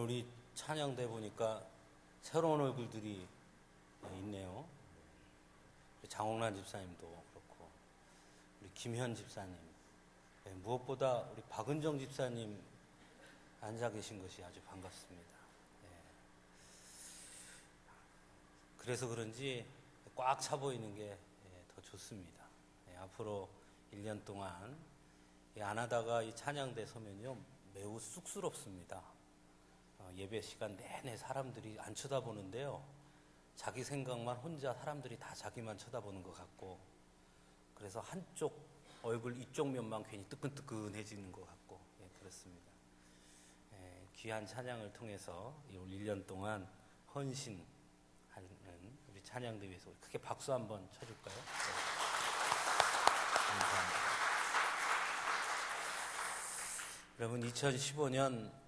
우리 찬양대 보니까 새로운 얼굴들이 있네요. 장옥란 집사님도 그렇고, 우리 김현 집사님, 무엇보다 우리 박은정 집사님 앉아 계신 것이 아주 반갑습니다. 그래서 그런지 꽉 차 보이는 게 더 좋습니다. 앞으로 1년 동안 안 하다가 이 찬양대 서면요 매우 쑥스럽습니다. 예배 시간 내내 사람들이 안 쳐다보는데요, 자기 생각만 혼자 사람들이 다 자기만 쳐다보는 것 같고, 그래서 한쪽 얼굴 이쪽 면만 괜히 뜨끈뜨끈해지는 것 같고, 그렇습니다. 귀한 찬양을 통해서 1년 동안 헌신하는 우리 찬양대 위해서 크게 박수 한번 쳐줄까요? 감사합니다. 여러분, 2015년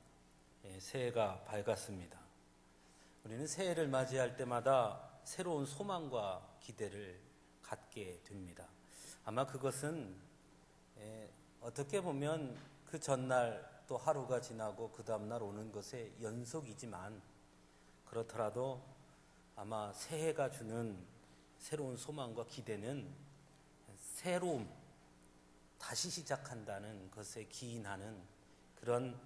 새해가 밝았습니다. 우리는 새해를 맞이할 때마다 새로운 소망과 기대를 갖게 됩니다. 아마 그것은 어떻게 보면 그 전날 또 하루가 지나고 그 다음날 오는 것의 연속이지만, 그렇더라도 아마 새해가 주는 새로운 소망과 기대는 새로움, 다시 시작한다는 것에 기인하는 그런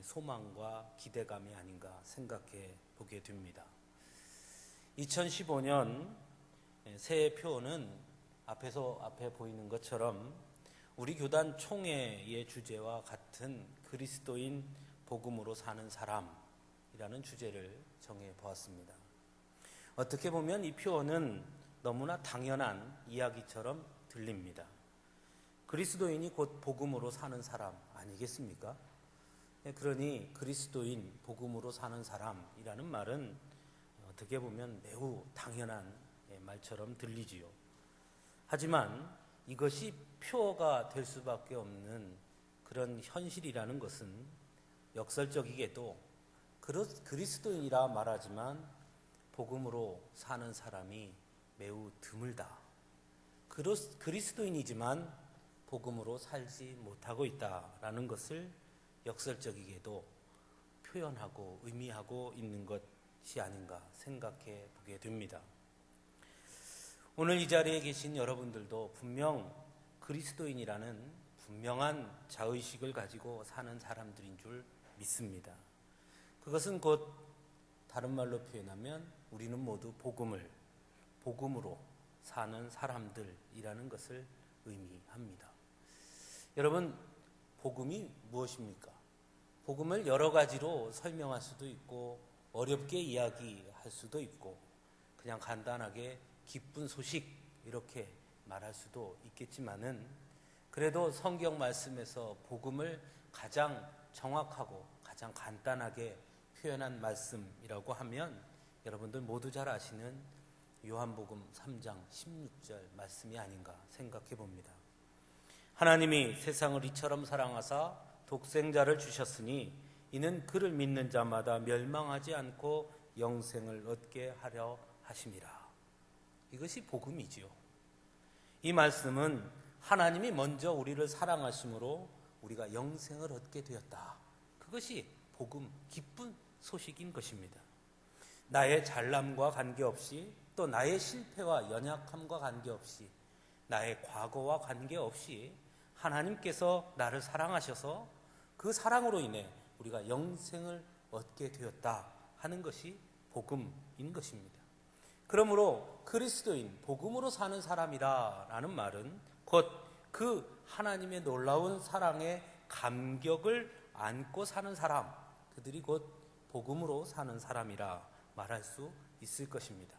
소망과 기대감이 아닌가 생각해 보게 됩니다. 2015년 새해 표어는 앞에 보이는 것처럼 우리 교단 총회의 주제와 같은 그리스도인 복음으로 사는 사람이라는 주제를 정해 보았습니다. 어떻게 보면 이 표어는 너무나 당연한 이야기처럼 들립니다. 그리스도인이 곧 복음으로 사는 사람 아니겠습니까? 그러니 그리스도인 복음으로 사는 사람이라는 말은 어떻게 보면 매우 당연한 말처럼 들리지요. 하지만 이것이 표어가 될 수밖에 없는 그런 현실이라는 것은 역설적이게도 그리스도인이라 말하지만 복음으로 사는 사람이 매우 드물다. 그리스도인이지만 복음으로 살지 못하고 있다라는 것을 역설적이게도 표현하고 의미하고 있는 것이 아닌가 생각해 보게 됩니다. 오늘 이 자리에 계신 여러분들도 분명 그리스도인이라는 분명한 자의식을 가지고 사는 사람들인 줄 믿습니다. 그것은 곧 다른 말로 표현하면 우리는 모두 복음으로 사는 사람들이라는 것을 의미합니다. 여러분, 복음이 무엇입니까? 복음을 여러 가지로 설명할 수도 있고, 어렵게 이야기할 수도 있고, 그냥 간단하게 기쁜 소식 이렇게 말할 수도 있겠지만은, 그래도 성경 말씀에서 복음을 가장 정확하고 가장 간단하게 표현한 말씀이라고 하면 여러분들 모두 잘 아시는 요한복음 3장 16절 말씀이 아닌가 생각해 봅니다. 하나님이 세상을 이처럼 사랑하사 독생자를 주셨으니 이는 그를 믿는 자마다 멸망하지 않고 영생을 얻게 하려 하심이라. 이것이 복음이지요. 이 말씀은 하나님이 먼저 우리를 사랑하심으로 우리가 영생을 얻게 되었다. 그것이 복음, 기쁜 소식인 것입니다. 나의 잘남과 관계없이, 또 나의 실패와 연약함과 관계없이, 나의 과거와 관계없이 하나님께서 나를 사랑하셔서 그 사랑으로 인해 우리가 영생을 얻게 되었다 하는 것이 복음인 것입니다. 그러므로 그리스도인, 복음으로 사는 사람이라는 말은 곧 그 하나님의 놀라운 사랑의 감격을 안고 사는 사람, 그들이 곧 복음으로 사는 사람이라 말할 수 있을 것입니다.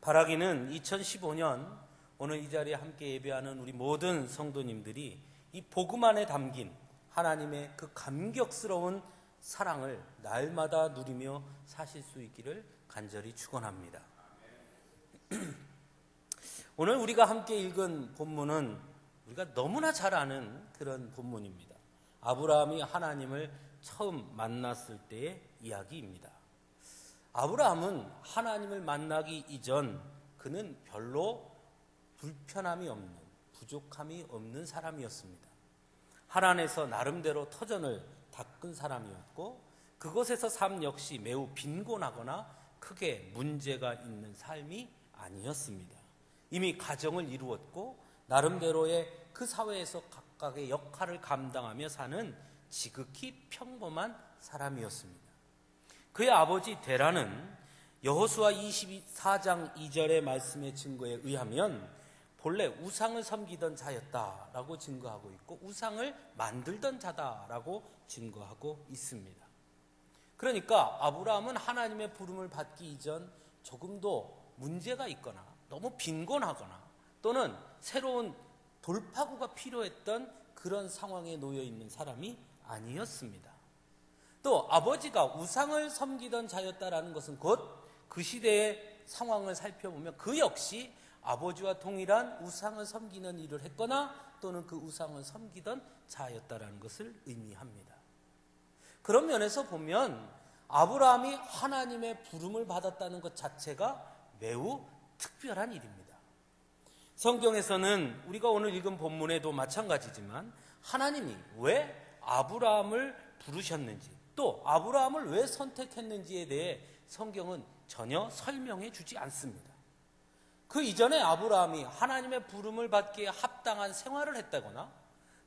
바라기는 2015년 오늘 이 자리에 함께 예배하는 우리 모든 성도님들이 이 복음 안에 담긴 하나님의 그 감격스러운 사랑을 날마다 누리며 사실 수 있기를 간절히 축원합니다. 오늘 우리가 함께 읽은 본문은 우리가 너무나 잘 아는 그런 본문입니다. 아브라함이 하나님을 처음 만났을 때의 이야기입니다. 아브라함은 하나님을 만나기 이전 그는 별로 불편함이 없는, 부족함이 없는 사람이었습니다. 하나님에서 나름대로 터전을 닦은 사람이었고, 그곳에서 삶 역시 매우 빈곤하거나 크게 문제가 있는 삶이 아니었습니다. 이미 가정을 이루었고 나름대로의 그 사회에서 각각의 역할을 감당하며 사는 지극히 평범한 사람이었습니다. 그의 아버지 데라는 여호수아 24장 2절의 말씀의 증거에 의하면 본래 우상을 섬기던 자였다라고 증거하고 있고 우상을 만들던 자다라고 증거하고 있습니다. 그러니까 아브라함은 하나님의 부름을 받기 이전 조금도 문제가 있거나 너무 빈곤하거나 또는 새로운 돌파구가 필요했던 그런 상황에 놓여 있는 사람이 아니었습니다. 또 아버지가 우상을 섬기던 자였다라는 것은 곧 그 시대의 상황을 살펴보면 그 역시 아버지와 동일한 우상을 섬기는 일을 했거나 또는 그 우상을 섬기던 자였다라는 것을 의미합니다. 그런 면에서 보면 아브라함이 하나님의 부름을 받았다는 것 자체가 매우 특별한 일입니다. 성경에서는 우리가 오늘 읽은 본문에도 마찬가지지만 하나님이 왜 아브라함을 부르셨는지 또 아브라함을 왜 선택했는지에 대해 성경은 전혀 설명해 주지 않습니다. 그 이전에 아브라함이 하나님의 부름을 받기에 합당한 생활을 했다거나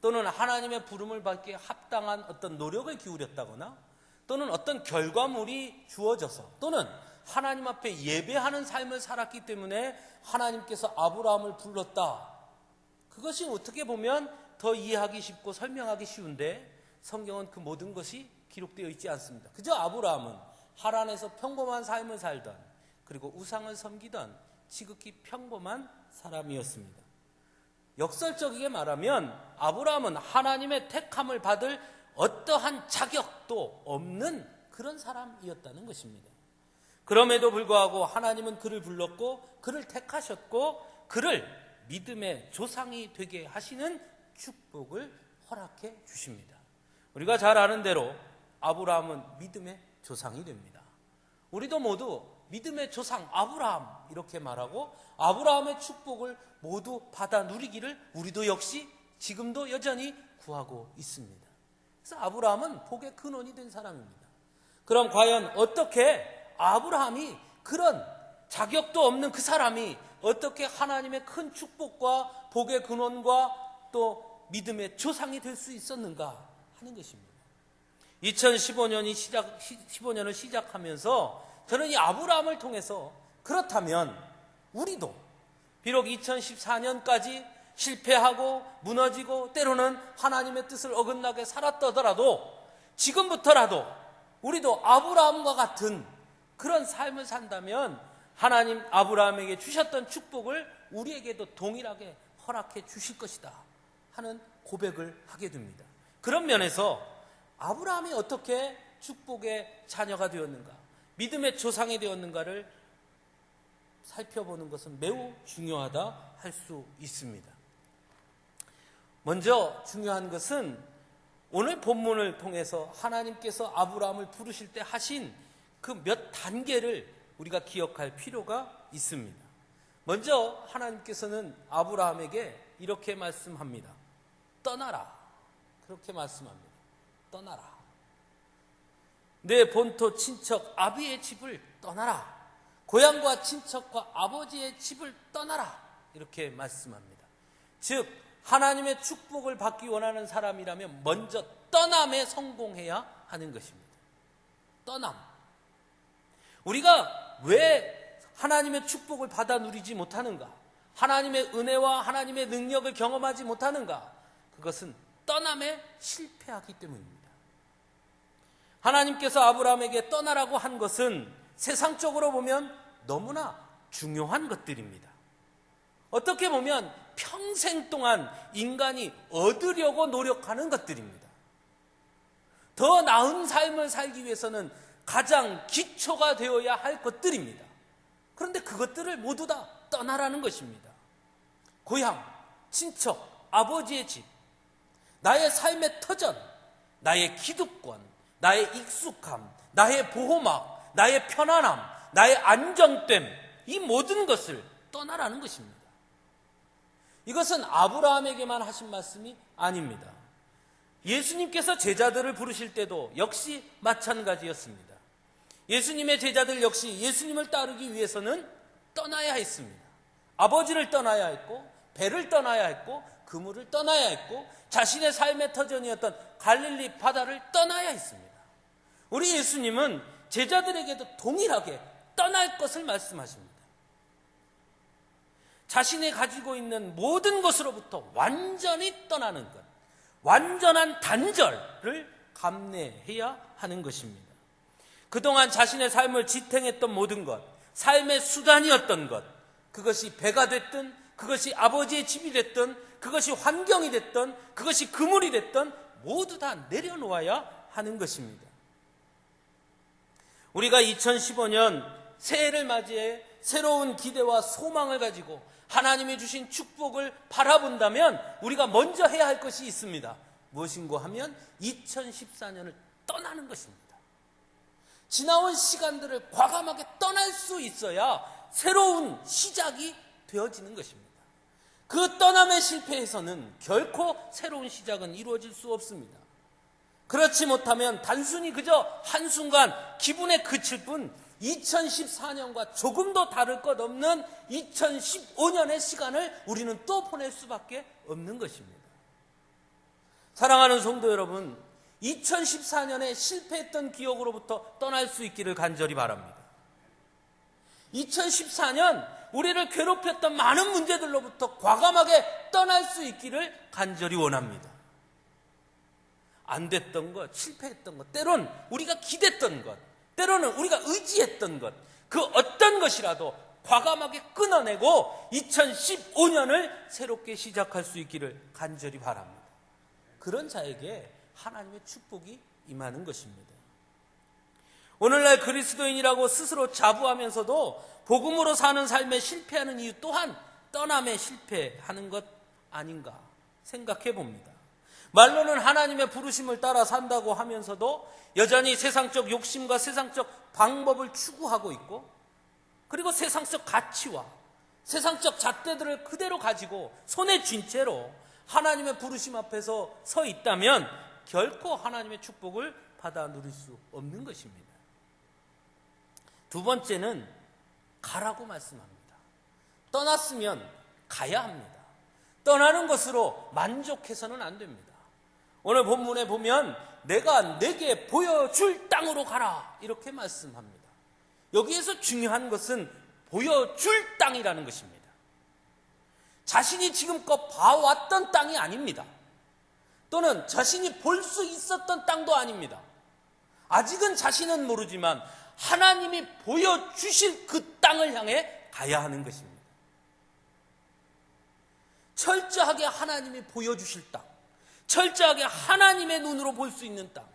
또는 하나님의 부름을 받기에 합당한 어떤 노력을 기울였다거나 또는 어떤 결과물이 주어져서 또는 하나님 앞에 예배하는 삶을 살았기 때문에 하나님께서 아브라함을 불렀다. 그것이 어떻게 보면 더 이해하기 쉽고 설명하기 쉬운데 성경은 그 모든 것이 기록되어 있지 않습니다. 그저 아브라함은 하란에서 평범한 삶을 살던 그리고 우상을 섬기던 지극히 평범한 사람이었습니다. 역설적이게 말하면 아브라함은 하나님의 택함을 받을 어떠한 자격도 없는 그런 사람이었다는 것입니다. 그럼에도 불구하고 하나님은 그를 불렀고 그를 택하셨고 그를 믿음의 조상이 되게 하시는 축복을 허락해 주십니다. 우리가 잘 아는 대로 아브라함은 믿음의 조상이 됩니다. 우리도 모두 믿음의 조상 아브라함 이렇게 말하고 아브라함의 축복을 모두 받아 누리기를 우리도 역시 지금도 여전히 구하고 있습니다. 그래서 아브라함은 복의 근원이 된 사람입니다. 그럼 과연 어떻게 아브라함이 그런 자격도 없는 그 사람이 어떻게 하나님의 큰 축복과 복의 근원과 또 믿음의 조상이 될 수 있었는가 하는 것입니다. 2015년을 시작하면서 저는 이 아브라함을 통해서 그렇다면 우리도 비록 2014년까지 실패하고 무너지고 때로는 하나님의 뜻을 어긋나게 살았더라도 지금부터라도 우리도 아브라함과 같은 그런 삶을 산다면 하나님 아브라함에게 주셨던 축복을 우리에게도 동일하게 허락해 주실 것이다 하는 고백을 하게 됩니다. 그런 면에서 아브라함이 어떻게 축복의 자녀가 되었는가, 믿음의 조상이 되었는가를 살펴보는 것은 매우 중요하다 할 수 있습니다. 먼저 중요한 것은 오늘 본문을 통해서 하나님께서 아브라함을 부르실 때 하신 그 몇 단계를 우리가 기억할 필요가 있습니다. 먼저 하나님께서는 아브라함에게 이렇게 말씀합니다. 떠나라. 그렇게 말씀합니다. 떠나라. 내 본토 친척 아비의 집을 떠나라. 고향과 친척과 아버지의 집을 떠나라. 이렇게 말씀합니다. 즉 하나님의 축복을 받기 원하는 사람이라면 먼저 떠남에 성공해야 하는 것입니다. 떠남. 우리가 왜 하나님의 축복을 받아 누리지 못하는가? 하나님의 은혜와 하나님의 능력을 경험하지 못하는가? 그것은 떠남에 실패하기 때문입니다. 하나님께서 아브라함에게 떠나라고 한 것은 세상적으로 보면 너무나 중요한 것들입니다. 어떻게 보면 평생 동안 인간이 얻으려고 노력하는 것들입니다. 더 나은 삶을 살기 위해서는 가장 기초가 되어야 할 것들입니다. 그런데 그것들을 모두 다 떠나라는 것입니다. 고향, 친척, 아버지의 집, 나의 삶의 터전, 나의 기득권, 나의 익숙함, 나의 보호막, 나의 편안함, 나의 안정됨, 이 모든 것을 떠나라는 것입니다. 이것은 아브라함에게만 하신 말씀이 아닙니다. 예수님께서 제자들을 부르실 때도 역시 마찬가지였습니다. 예수님의 제자들 역시 예수님을 따르기 위해서는 떠나야 했습니다. 아버지를 떠나야 했고, 배를 떠나야 했고, 그물을 떠나야 했고, 자신의 삶의 터전이었던 갈릴리 바다를 떠나야 했습니다. 우리 예수님은 제자들에게도 동일하게 떠날 것을 말씀하십니다. 자신이 가지고 있는 모든 것으로부터 완전히 떠나는 것, 완전한 단절을 감내해야 하는 것입니다. 그동안 자신의 삶을 지탱했던 모든 것, 삶의 수단이었던 것, 그것이 배가 됐든, 그것이 아버지의 집이 됐든, 그것이 환경이 됐든, 그것이 그물이 됐든 모두 다 내려놓아야 하는 것입니다. 우리가 2015년 새해를 맞이해 새로운 기대와 소망을 가지고 하나님이 주신 축복을 바라본다면 우리가 먼저 해야 할 것이 있습니다. 무엇인고 하면 2014년을 떠나는 것입니다. 지나온 시간들을 과감하게 떠날 수 있어야 새로운 시작이 되어지는 것입니다. 그 떠남에 실패해서는 결코 새로운 시작은 이루어질 수 없습니다. 그렇지 못하면 단순히 그저 한순간 기분에 그칠 뿐 2014년과 조금도 다를 것 없는 2015년의 시간을 우리는 또 보낼 수밖에 없는 것입니다. 사랑하는 성도 여러분, 2014년에 실패했던 기억으로부터 떠날 수 있기를 간절히 바랍니다. 2014년 우리를 괴롭혔던 많은 문제들로부터 과감하게 떠날 수 있기를 간절히 원합니다. 안 됐던 것, 실패했던 것, 때론 우리가 기댔던 것, 때로는 우리가 의지했던 것, 그 어떤 것이라도 과감하게 끊어내고 2015년을 새롭게 시작할 수 있기를 간절히 바랍니다. 그런 자에게 하나님의 축복이 임하는 것입니다. 오늘날 그리스도인이라고 스스로 자부하면서도 복음으로 사는 삶에 실패하는 이유 또한 떠남에 실패하는 것 아닌가 생각해 봅니다. 말로는 하나님의 부르심을 따라 산다고 하면서도 여전히 세상적 욕심과 세상적 방법을 추구하고 있고, 그리고 세상적 가치와 세상적 잣대들을 그대로 가지고 손에 쥔 채로 하나님의 부르심 앞에서 서 있다면 결코 하나님의 축복을 받아 누릴 수 없는 것입니다. 두 번째는 가라고 말씀합니다. 떠났으면 가야 합니다. 떠나는 것으로 만족해서는 안 됩니다. 오늘 본문에 보면 내가 내게 보여줄 땅으로 가라 이렇게 말씀합니다. 여기에서 중요한 것은 보여줄 땅이라는 것입니다. 자신이 지금껏 봐왔던 땅이 아닙니다. 또는 자신이 볼 수 있었던 땅도 아닙니다. 아직은 자신은 모르지만 하나님이 보여주실 그 땅을 향해 가야 하는 것입니다. 철저하게 하나님이 보여주실 땅, 철저하게 하나님의 눈으로 볼 수 있는 땅,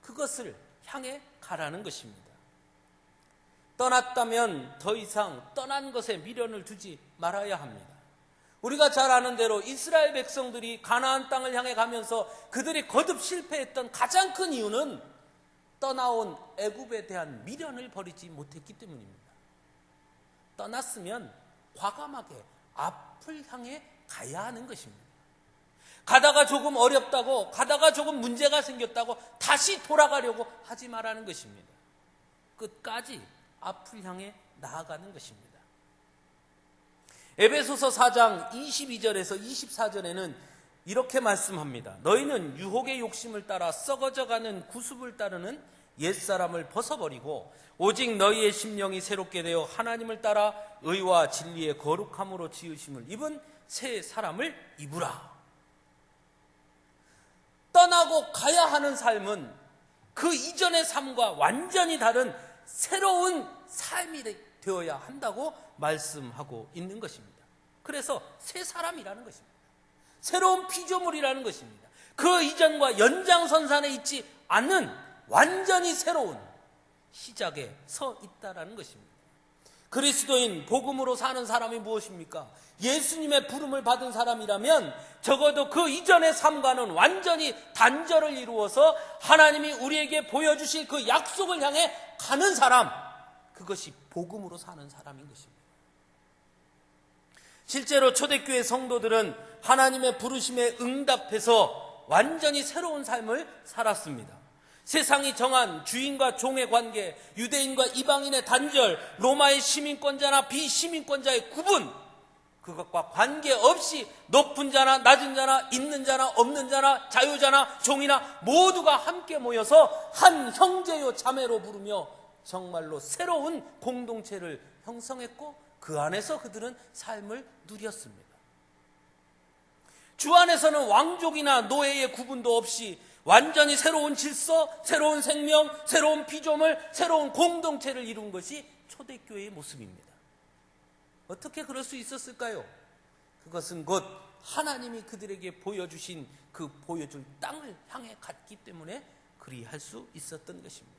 그것을 향해 가라는 것입니다. 떠났다면 더 이상 떠난 것에 미련을 두지 말아야 합니다. 우리가 잘 아는 대로 이스라엘 백성들이 가나안 땅을 향해 가면서 그들이 거듭 실패했던 가장 큰 이유는 떠나온 애굽에 대한 미련을 버리지 못했기 때문입니다. 떠났으면 과감하게 앞을 향해 가야 하는 것입니다. 가다가 조금 어렵다고, 가다가 조금 문제가 생겼다고 다시 돌아가려고 하지 말라는 것입니다. 끝까지 앞을 향해 나아가는 것입니다. 에베소서 4장 22절에서 24절에는 이렇게 말씀합니다. 너희는 유혹의 욕심을 따라 썩어져가는 구습을 따르는 옛사람을 벗어버리고 오직 너희의 심령이 새롭게 되어 하나님을 따라 의와 진리의 거룩함으로 지으심을 입은 새 사람을 입으라. 떠나고 가야 하는 삶은 그 이전의 삶과 완전히 다른 새로운 삶이 되어야 한다고 말씀하고 있는 것입니다. 그래서 새 사람이라는 것입니다. 새로운 피조물이라는 것입니다. 그 이전과 연장선상에 있지 않는 완전히 새로운 시작에 서 있다라는 것입니다. 그리스도인 복음으로 사는 사람이 무엇입니까? 예수님의 부름을 받은 사람이라면 적어도 그 이전의 삶과는 완전히 단절을 이루어서 하나님이 우리에게 보여주실 그 약속을 향해 가는 사람, 그것이 복음으로 사는 사람인 것입니다. 실제로 초대교회 성도들은 하나님의 부르심에 응답해서 완전히 새로운 삶을 살았습니다. 세상이 정한 주인과 종의 관계, 유대인과 이방인의 단절, 로마의 시민권자나 비시민권자의 구분, 그것과 관계없이 높은 자나 낮은 자나 있는 자나 없는 자나 자유자나 종이나 모두가 함께 모여서 한 형제요 자매로 부르며 정말로 새로운 공동체를 형성했고 그 안에서 그들은 삶을 누렸습니다. 주 안에서는 왕족이나 노예의 구분도 없이 완전히 새로운 질서, 새로운 생명, 새로운 피조물, 새로운 공동체를 이룬 것이 초대교회의 모습입니다. 어떻게 그럴 수 있었을까요? 그것은 곧 하나님이 그들에게 보여주신 그 보여줄 땅을 향해 갔기 때문에 그리할 수 있었던 것입니다.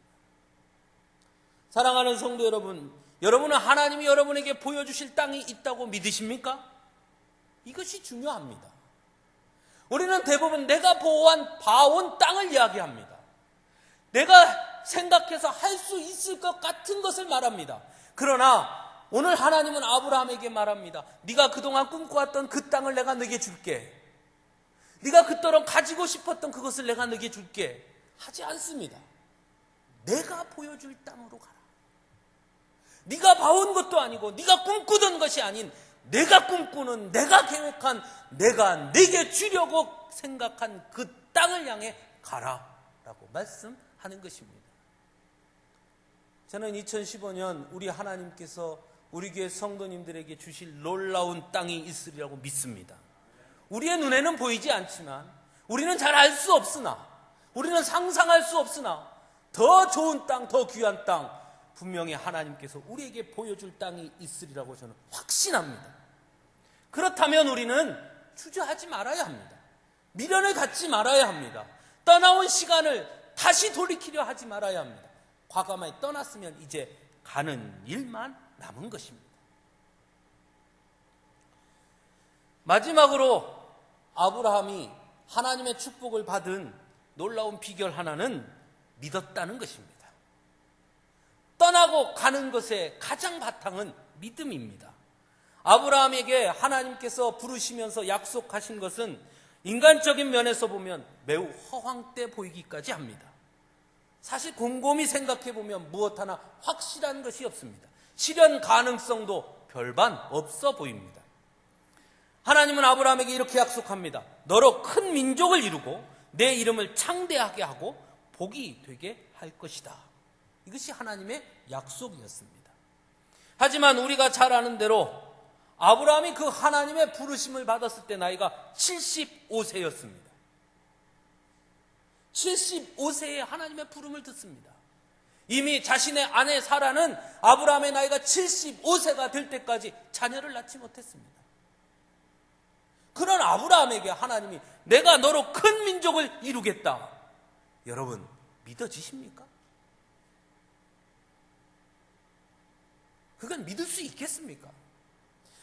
사랑하는 성도 여러분, 여러분은 하나님이 여러분에게 보여주실 땅이 있다고 믿으십니까? 이것이 중요합니다. 우리는 대부분 내가 봐온 땅을 이야기합니다. 내가 생각해서 할 수 있을 것 같은 것을 말합니다. 그러나 오늘 하나님은 아브라함에게 말합니다. 네가 그동안 꿈꿔왔던 그 땅을 내가 너에게 줄게. 네가 그토록 가지고 싶었던 그것을 내가 너에게 줄게. 하지 않습니다. 내가 보여줄 땅으로 가라. 네가 봐온 것도 아니고 네가 꿈꾸던 것이 아닌 내가 꿈꾸는, 내가 계획한, 내가 네게 주려고 생각한 그 땅을 향해 가라라고 말씀하는 것입니다. 저는 2015년 우리 하나님께서 우리 교회 성도님들에게 주실 놀라운 땅이 있으리라고 믿습니다. 우리의 눈에는 보이지 않지만, 우리는 잘 알 수 없으나, 우리는 상상할 수 없으나 더 좋은 땅, 더 귀한 땅, 분명히 하나님께서 우리에게 보여줄 땅이 있으리라고 저는 확신합니다. 그렇다면 우리는 주저하지 말아야 합니다. 미련을 갖지 말아야 합니다. 떠나온 시간을 다시 돌이키려 하지 말아야 합니다. 과감하게 떠났으면 이제 가는 일만 남은 것입니다. 마지막으로 아브라함이 하나님의 축복을 받은 놀라운 비결 하나는 믿었다는 것입니다. 떠나고 가는 것의 가장 바탕은 믿음입니다. 아브라함에게 하나님께서 부르시면서 약속하신 것은 인간적인 면에서 보면 매우 허황돼 보이기까지 합니다. 사실 곰곰이 생각해 보면 무엇 하나 확실한 것이 없습니다. 실현 가능성도 별반 없어 보입니다. 하나님은 아브라함에게 이렇게 약속합니다. 너로 큰 민족을 이루고 내 이름을 창대하게 하고 복이 되게 할 것이다. 이것이 하나님의 약속이었습니다. 하지만 우리가 잘 아는 대로 아브라함이 그 하나님의 부르심을 받았을 때 나이가 75세였습니다. 75세에 하나님의 부름을 듣습니다. 이미 자신의 아내 사라는 아브라함의 나이가 75세가 될 때까지 자녀를 낳지 못했습니다. 그런 아브라함에게 하나님이 내가 너로 큰 민족을 이루겠다. 여러분 믿어지십니까? 그건 믿을 수 있겠습니까?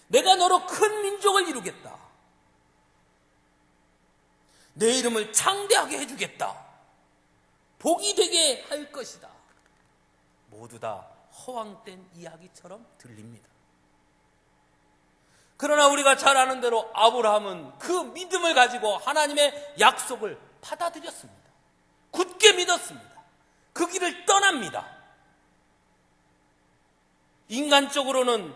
내가 너로 큰 민족을 이루겠다. 내 이름을 창대하게 해주겠다. 복이 되게 할 것이다. 모두 다 허황된 이야기처럼 들립니다. 그러나 우리가 잘 아는 대로 아브라함은 그 믿음을 가지고 하나님의 약속을 받아들였습니다. 굳게 믿었습니다. 그 길을 떠납니다. 인간적으로는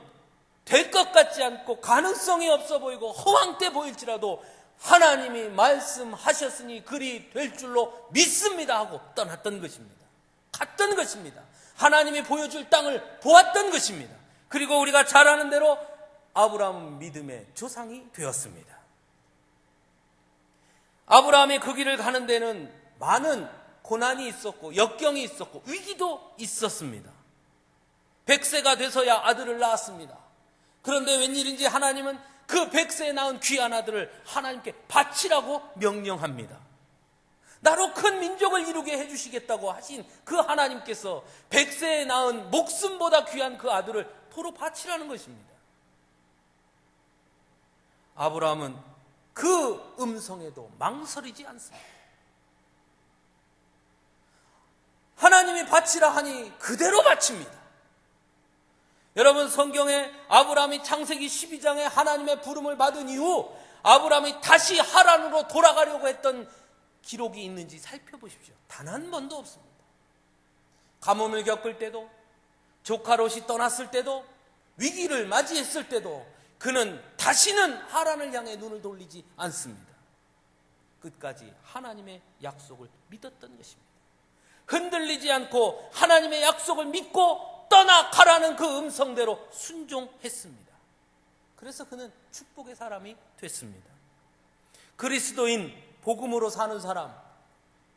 될 것 같지 않고 가능성이 없어 보이고 허황돼 보일지라도 하나님이 말씀하셨으니 그리 될 줄로 믿습니다 하고 떠났던 것입니다. 갔던 것입니다. 하나님이 보여줄 땅을 보았던 것입니다. 그리고 우리가 잘 아는 대로 아브라함은 믿음의 조상이 되었습니다. 아브라함이 그 길을 가는 데는 많은 고난이 있었고 역경이 있었고 위기도 있었습니다. 100세가 돼서야 아들을 낳았습니다. 그런데 웬일인지 하나님은 그 100세에 낳은 귀한 아들을 하나님께 바치라고 명령합니다. 나로 큰 민족을 이루게 해주시겠다고 하신 그 하나님께서 100세에 낳은 목숨보다 귀한 그 아들을 도로 바치라는 것입니다. 아브라함은 그 음성에도 망설이지 않습니다. 하나님이 바치라 하니 그대로 바칩니다. 여러분 성경에 아브라함이 창세기 12장에 하나님의 부름을 받은 이후 아브라함이 다시 하란으로 돌아가려고 했던 기록이 있는지 살펴보십시오. 단 한 번도 없습니다. 가뭄을 겪을 때도, 조카 롯이 떠났을 때도, 위기를 맞이했을 때도 그는 다시는 하란을 향해 눈을 돌리지 않습니다. 끝까지 하나님의 약속을 믿었던 것입니다. 흔들리지 않고 하나님의 약속을 믿고 떠나가라는 그 음성대로 순종했습니다. 그래서 그는 축복의 사람이 됐습니다. 그리스도인, 복음으로 사는 사람,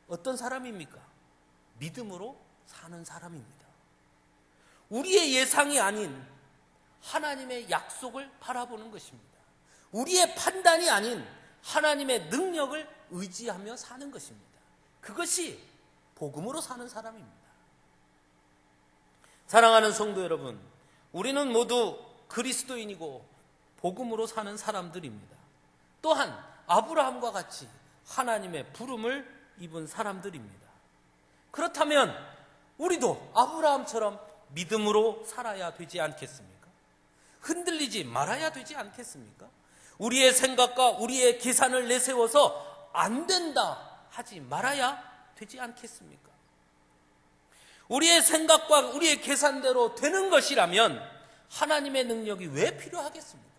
어떤 사람입니까? 믿음으로 사는 사람입니다. 우리의 예상이 아닌 하나님의 약속을 바라보는 것입니다. 우리의 판단이 아닌 하나님의 능력을 의지하며 사는 것입니다. 그것이 복음으로 사는 사람입니다. 사랑하는 성도 여러분, 우리는 모두 그리스도인이고 복음으로 사는 사람들입니다. 또한 아브라함과 같이 하나님의 부름을 입은 사람들입니다. 그렇다면 우리도 아브라함처럼 믿음으로 살아야 되지 않겠습니까? 흔들리지 말아야 되지 않겠습니까? 우리의 생각과 우리의 계산을 내세워서 안 된다 하지 말아야 되지 않겠습니까? 우리의 생각과 우리의 계산대로 되는 것이라면 하나님의 능력이 왜 필요하겠습니까?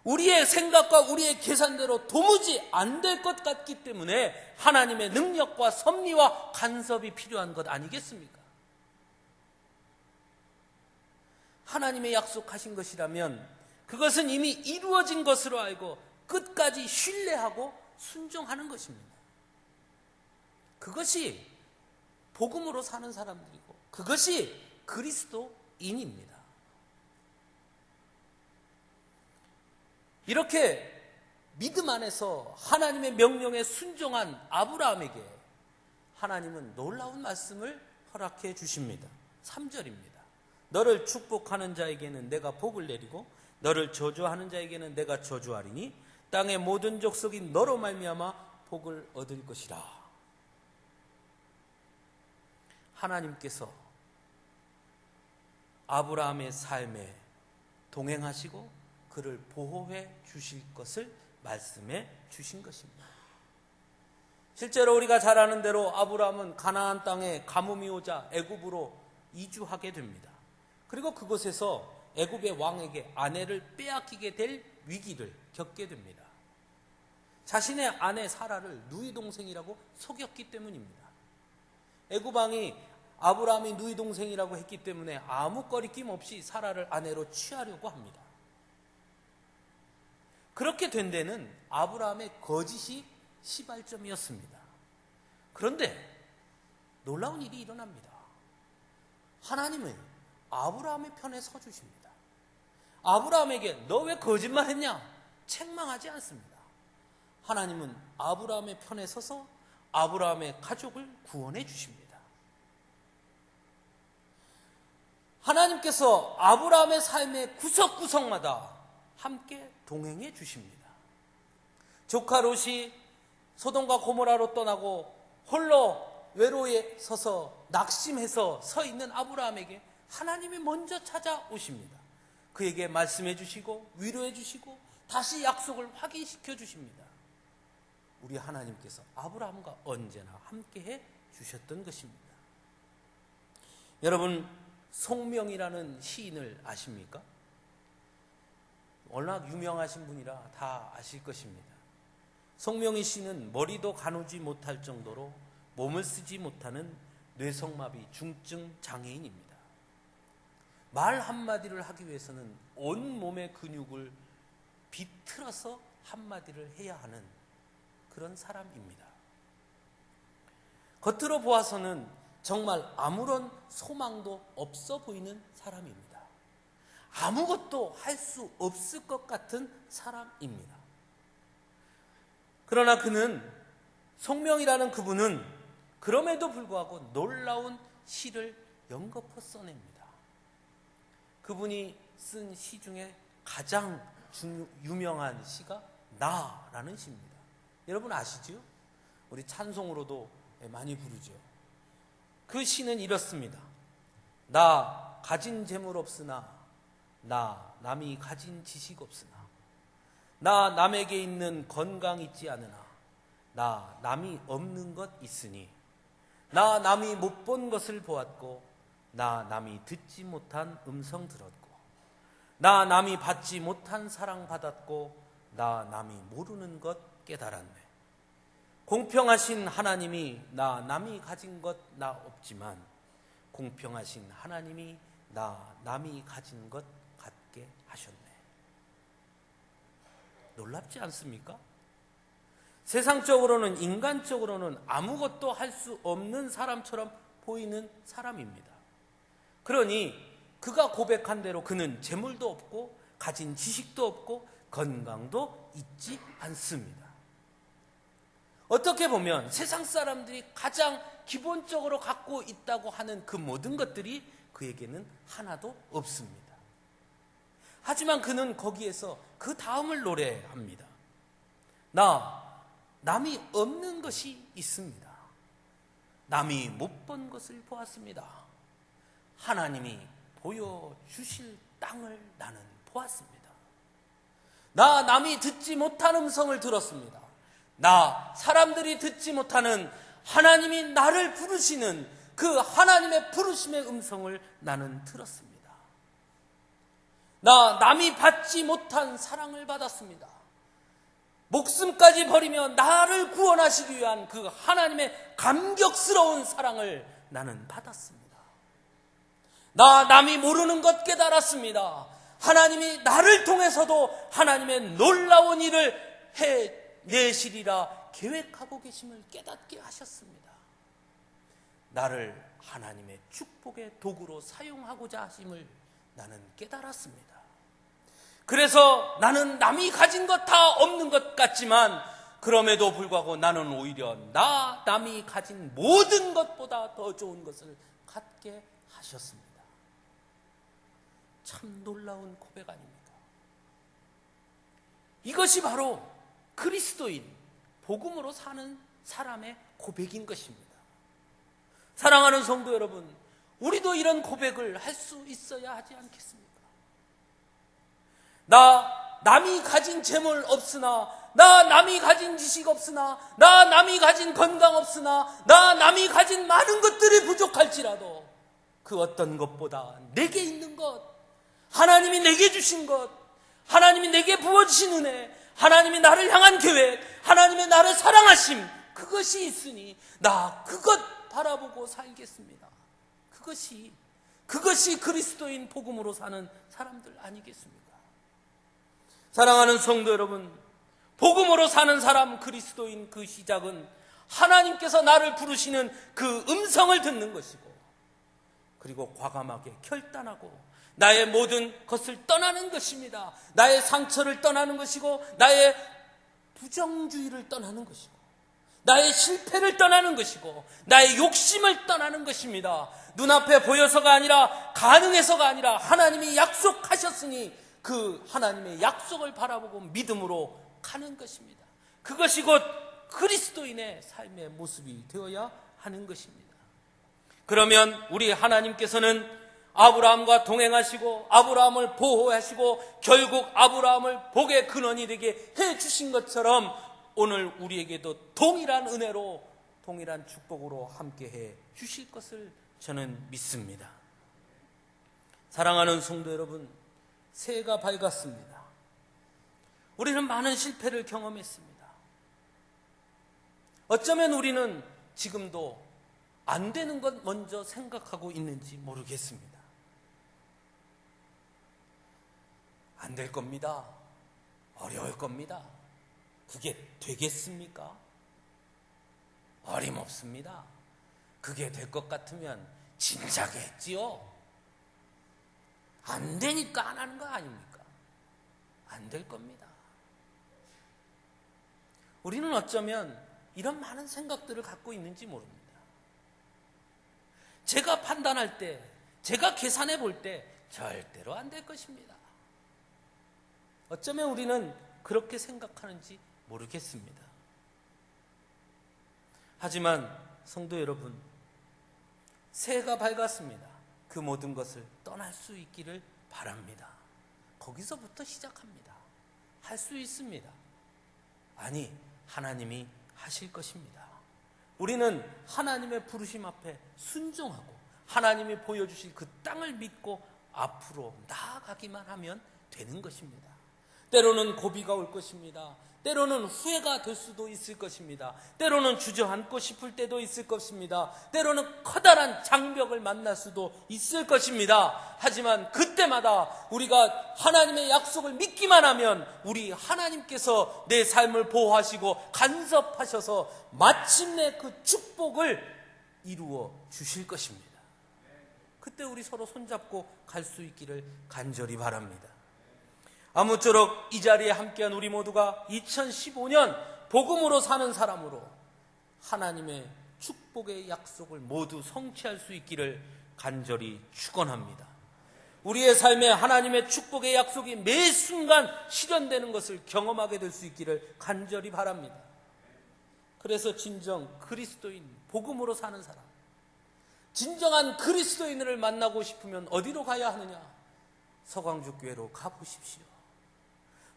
우리의 생각과 우리의 계산대로 도무지 안 될 것 같기 때문에 하나님의 능력과 섭리와 간섭이 필요한 것 아니겠습니까? 하나님의 약속하신 것이라면 그것은 이미 이루어진 것으로 알고 끝까지 신뢰하고 순종하는 것입니다. 그것이 복음으로 사는 사람들이고 그것이 그리스도인입니다. 이렇게 믿음 안에서 하나님의 명령에 순종한 아브라함에게 하나님은 놀라운 말씀을 허락해 주십니다. 3절입니다. 너를 축복하는 자에게는 내가 복을 내리고 너를 저주하는 자에게는 내가 저주하리니 땅의 모든 족속이 너로 말미암아 복을 얻을 것이라. 하나님께서 아브라함의 삶에 동행하시고 그를 보호해 주실 것을 말씀해 주신 것입니다. 실제로 우리가 잘 아는 대로 아브라함은 가나안 땅에 가뭄이 오자 애굽으로 이주하게 됩니다. 그리고 그곳에서 애굽의 왕에게 아내를 빼앗기게 될 위기를 겪게 됩니다. 자신의 아내 사라를 누이 동생이라고 속였기 때문입니다. 애굽 왕이 아브라함이 누이 동생이라고 했기 때문에 아무 거리낌 없이 사라를 아내로 취하려고 합니다. 그렇게 된 데는 아브라함의 거짓이 시발점이었습니다. 그런데 놀라운 일이 일어납니다. 하나님은 아브라함의 편에 서주십니다. 아브라함에게 너 왜 거짓말했냐? 책망하지 않습니다. 하나님은 아브라함의 편에 서서 아브라함의 가족을 구원해 주십니다. 하나님께서 아브라함의 삶의 구석구석마다 함께 동행해 주십니다. 조카 롯이 소돔과 고모라로 떠나고 홀로 외로에 서서 낙심해서 서 있는 아브라함에게 하나님이 먼저 찾아오십니다. 그에게 말씀해 주시고 위로해 주시고 다시 약속을 확인시켜 주십니다. 우리 하나님께서 아브라함과 언제나 함께해 주셨던 것입니다. 여러분, 송명이라는 시인을 아십니까? 워낙 유명하신 분이라 다 아실 것입니다. 송명희 씨는 머리도 가누지 못할 정도로 몸을 쓰지 못하는 뇌성마비 중증 장애인입니다. 말 한마디를 하기 위해서는 온 몸의 근육을 비틀어서 한마디를 해야 하는 그런 사람입니다. 겉으로 보아서는 정말 아무런 소망도 없어 보이는 사람입니다. 아무것도 할 수 없을 것 같은 사람입니다. 그러나 송명이라는 그분은 그럼에도 불구하고 놀라운 시를 연거푸 써냅니다. 그분이 쓴 시 중에 가장 유명한 시가 나라는 시입니다. 여러분 아시죠? 우리 찬송으로도 많이 부르죠. 그 시는 이렇습니다. 나 가진 재물 없으나 나 남이 가진 지식 없으나 나 남에게 있는 건강 있지 않으나 나 남이 없는 것 있으니 나 남이 못 본 것을 보았고 나 남이 듣지 못한 음성 들었고 나 남이 받지 못한 사랑 받았고 나 남이 모르는 것 깨달았네. 공평하신 하나님이 나 남이 가진 것 나 없지만 공평하신 하나님이 나 남이 가진 것 갖게 하셨네. 놀랍지 않습니까? 세상적으로는, 인간적으로는 아무것도 할 수 없는 사람처럼 보이는 사람입니다. 그러니 그가 고백한 대로 그는 재물도 없고 가진 지식도 없고 건강도 있지 않습니다. 어떻게 보면 세상 사람들이 가장 기본적으로 갖고 있다고 하는 그 모든 것들이 그에게는 하나도 없습니다. 하지만 그는 거기에서 그 다음을 노래합니다. 남이 없는 것이 있습니다. 남이 못 본 것을 보았습니다. 하나님이 보여주실 땅을 나는 보았습니다. 남이 듣지 못한 음성을 들었습니다. 사람들이 듣지 못하는 하나님이 나를 부르시는 그 하나님의 부르심의 음성을 나는 들었습니다. 남이 받지 못한 사랑을 받았습니다. 목숨까지 버리며 나를 구원하시기 위한 그 하나님의 감격스러운 사랑을 나는 받았습니다. 남이 모르는 것 깨달았습니다. 하나님이 나를 통해서도 하나님의 놀라운 일을 해내시리라 계획하고 계심을 깨닫게 하셨습니다. 나를 하나님의 축복의 도구로 사용하고자 하심을 나는 깨달았습니다. 그래서 나는 남이 가진 것 다 없는 것 같지만 그럼에도 불구하고 나는 오히려 남이 가진 모든 것보다 더 좋은 것을 갖게 하셨습니다. 참 놀라운 고백 아닙니까? 이것이 바로 그리스도인, 복음으로 사는 사람의 고백인 것입니다. 사랑하는 성도 여러분, 우리도 이런 고백을 할 수 있어야 하지 않겠습니까? 남이 가진 재물 없으나, 남이 가진 지식 없으나, 남이 가진 건강 없으나, 남이 가진 많은 것들이 부족할지라도 그 어떤 것보다 내게 있는 것, 하나님이 내게 주신 것, 하나님이 내게 부어주신 은혜, 하나님이 나를 향한 계획, 하나님의 나를 사랑하심, 그것이 있으니 나 그것 바라보고 살겠습니다. 그것이 그리스도인 복음으로 사는 사람들 아니겠습니까? 사랑하는 성도 여러분, 복음으로 사는 사람, 그리스도인 그 시작은 하나님께서 나를 부르시는 그 음성을 듣는 것이고, 그리고 과감하게 결단하고 나의 모든 것을 떠나는 것입니다. 나의 상처를 떠나는 것이고, 나의 부정주의를 떠나는 것이고, 나의 실패를 떠나는 것이고, 나의 욕심을 떠나는 것입니다. 눈앞에 보여서가 아니라, 가능해서가 아니라 하나님이 약속하셨으니 그 하나님의 약속을 바라보고 믿음으로 가는 것입니다. 그것이 곧 그리스도인의 삶의 모습이 되어야 하는 것입니다. 그러면 우리 하나님께서는 아브라함과 동행하시고 아브라함을 보호하시고 결국 아브라함을 복의 근원이 되게 해주신 것처럼 오늘 우리에게도 동일한 은혜로, 동일한 축복으로 함께해 주실 것을 저는 믿습니다. 사랑하는 성도 여러분, 새해가 밝았습니다. 우리는 많은 실패를 경험했습니다. 어쩌면 우리는 지금도 안 되는 것 먼저 생각하고 있는지 모르겠습니다. 안 될 겁니다. 어려울 겁니다. 그게 되겠습니까? 어림없습니다. 그게 될 것 같으면 진작에 했지요. 안 되니까 안 하는 거 아닙니까? 안 될 겁니다. 우리는 어쩌면 이런 많은 생각들을 갖고 있는지 모릅니다. 제가 판단할 때, 제가 계산해 볼 때 절대로 안 될 것입니다. 어쩌면 우리는 그렇게 생각하는지 모르겠습니다. 하지만 성도 여러분, 새해가 밝았습니다. 그 모든 것을 떠날 수 있기를 바랍니다. 거기서부터 시작합니다. 할 수 있습니다. 아니, 하나님이 하실 것입니다. 우리는 하나님의 부르심 앞에 순종하고 하나님이 보여주실 그 땅을 믿고 앞으로 나아가기만 하면 되는 것입니다. 때로는 고비가 올 것입니다. 때로는 후회가 될 수도 있을 것입니다. 때로는 주저앉고 싶을 때도 있을 것입니다. 때로는 커다란 장벽을 만날 수도 있을 것입니다. 하지만 그때마다 우리가 하나님의 약속을 믿기만 하면 우리 하나님께서 내 삶을 보호하시고 간섭하셔서 마침내 그 축복을 이루어 주실 것입니다. 그때 우리 서로 손잡고 갈 수 있기를 간절히 바랍니다. 아무쪼록 이 자리에 함께한 우리 모두가 2015년 복음으로 사는 사람으로 하나님의 축복의 약속을 모두 성취할 수 있기를 간절히 축원합니다. 우리의 삶에 하나님의 축복의 약속이 매 순간 실현되는 것을 경험하게 될 수 있기를 간절히 바랍니다. 그래서 진정 그리스도인, 복음으로 사는 사람, 진정한 그리스도인을 만나고 싶으면 어디로 가야 하느냐? 서강주교회로 가보십시오.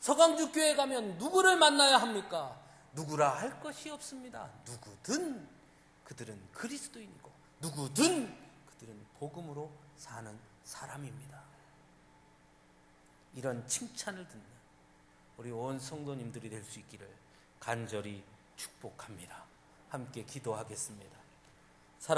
서강주교회 가면 누구를 만나야 합니까? 누구라 할 것이 없습니다. 누구든 그들은 그리스도인이고 누구든 그들은 복음으로 사는 사람입니다. 이런 칭찬을 듣는 우리 온 성도님들이 될 수 있기를 간절히 축복합니다. 함께 기도하겠습니다.